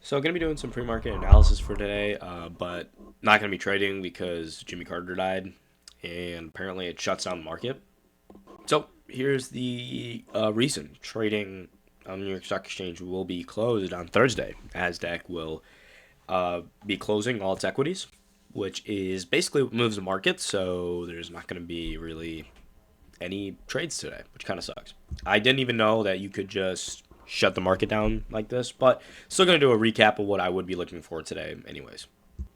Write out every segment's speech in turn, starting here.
So going to be doing some pre-market analysis for today, but not going to be trading because Jimmy Carter died, and apparently it shuts down the market. So here's the reason: trading on the New York Stock Exchange will be closed on Thursday. Nasdaq will be closing all its equities, which is basically what moves the market. So there's not going to be really any trades today, which kind of sucks. I didn't even know that you could just shut the market down like this, but still going to do a recap of what I would be looking for today anyways.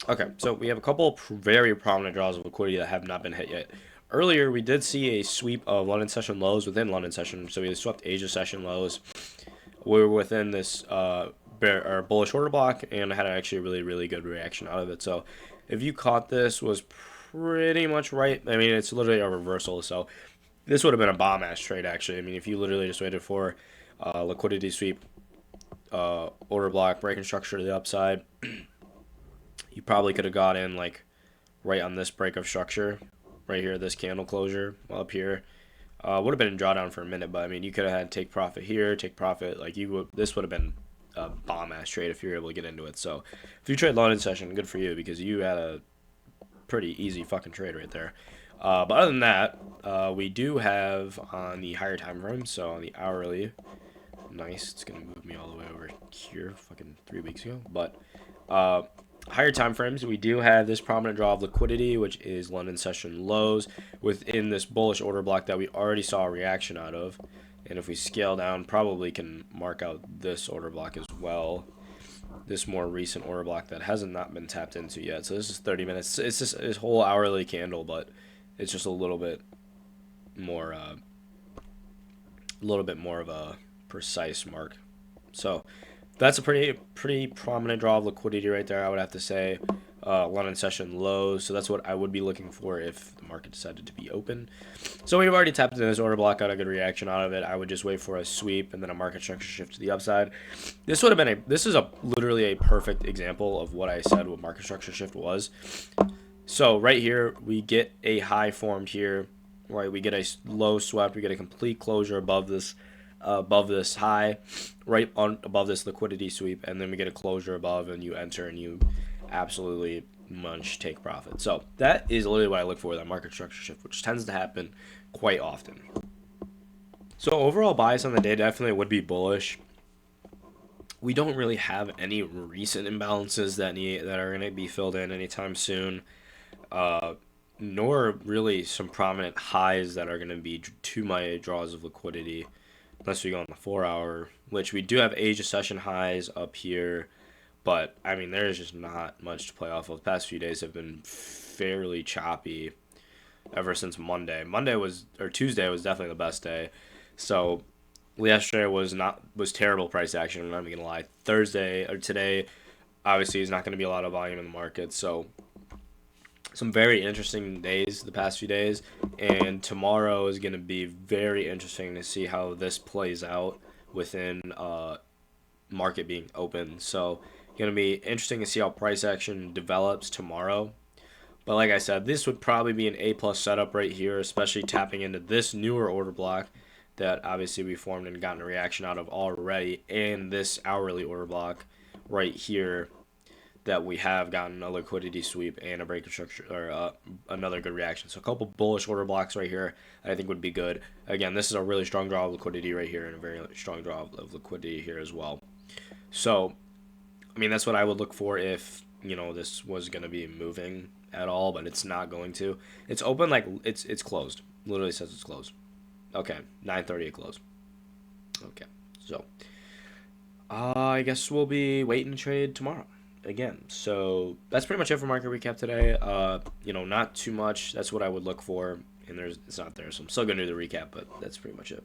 Okay, so we have a couple of very prominent draws of liquidity that have not been hit yet. Earlier, we did see a sweep of London session lows within London session, so we swept Asia session lows. We were within this bear or bullish order block, and had actually a really good reaction out of it. So if you caught this, was pretty much right. I mean, it's literally a reversal, so this would have been a bomb ass trade actually. I mean, if you literally just waited for liquidity sweep, order block, breaking structure to the upside, you probably could have got in like right on this break of structure, right here, this candle closure up here. Would have been in drawdown for a minute, but I mean, you could have had take profit here, take profit. Like you would, this would have been a bomb ass trade if you were able to get into it. So if you trade London session, good for you because you had a pretty easy fucking trade right there. But other than that, we do have on the higher time frame, so on the hourly, nice, it's going to move me all the way over here, fucking 3 weeks ago. But higher time frames, we do have this prominent draw of liquidity, which is London session lows within this bullish order block that we already saw a reaction out of. And if we scale down, probably can mark out this order block as well. This more recent order block that hasn't not been tapped into yet. So this is 30 minutes. It's just this whole hourly candle, but it's just a little bit more of a precise mark. So that's a pretty prominent draw of liquidity right there, I would have to say. London session lows, so that's what I would be looking for if the market decided to be open. So we've already tapped into this order block, got a good reaction out of it. I would just wait for a sweep and then a market structure shift to the upside. This would have been this is literally a perfect example of what I said what market structure shift was. So right here we get a high formed here, right? We get a low swept, we get a complete closure above this high, right on above this liquidity sweep, and then we get a closure above, and you enter and you absolutely munch take profit. So that is literally what I look for, that market structure shift, which tends to happen quite often. So overall bias on the day definitely would be bullish. We don't really have any recent imbalances that are going to be filled in anytime soon, nor really some prominent highs that are going to be to my draws of liquidity, unless we go on the 4 hour, which we do have Asia session highs up here. But, I mean, there's just not much to play off of. The past few days have been fairly choppy ever since Monday. Tuesday was definitely the best day. So, yesterday was terrible price action, I'm not even going to lie. Thursday, or today, obviously, is not going to be a lot of volume in the market. So, some very interesting days the past few days. And tomorrow is going to be very interesting to see how this plays out within market being open. So, going to be interesting to see how price action develops tomorrow. But like I said, this would probably be an A+ setup right here, especially tapping into this newer order block that obviously we formed and gotten a reaction out of already, and this hourly order block right here that we have gotten a liquidity sweep and a break of structure, or another good reaction. So a couple bullish order blocks right here I think would be good. Again, this is a really strong draw of liquidity right here and a very strong draw of liquidity here as well. So I mean, that's what I would look for if, this was going to be moving at all, but it's not going to. It's open, like, it's closed. Literally says it's closed. Okay, 9:30 it closed. Okay, so I guess we'll be waiting to trade tomorrow again. So that's pretty much it for market recap today. Not too much. That's what I would look for, and it's not there, so I'm still going to do the recap, but that's pretty much it.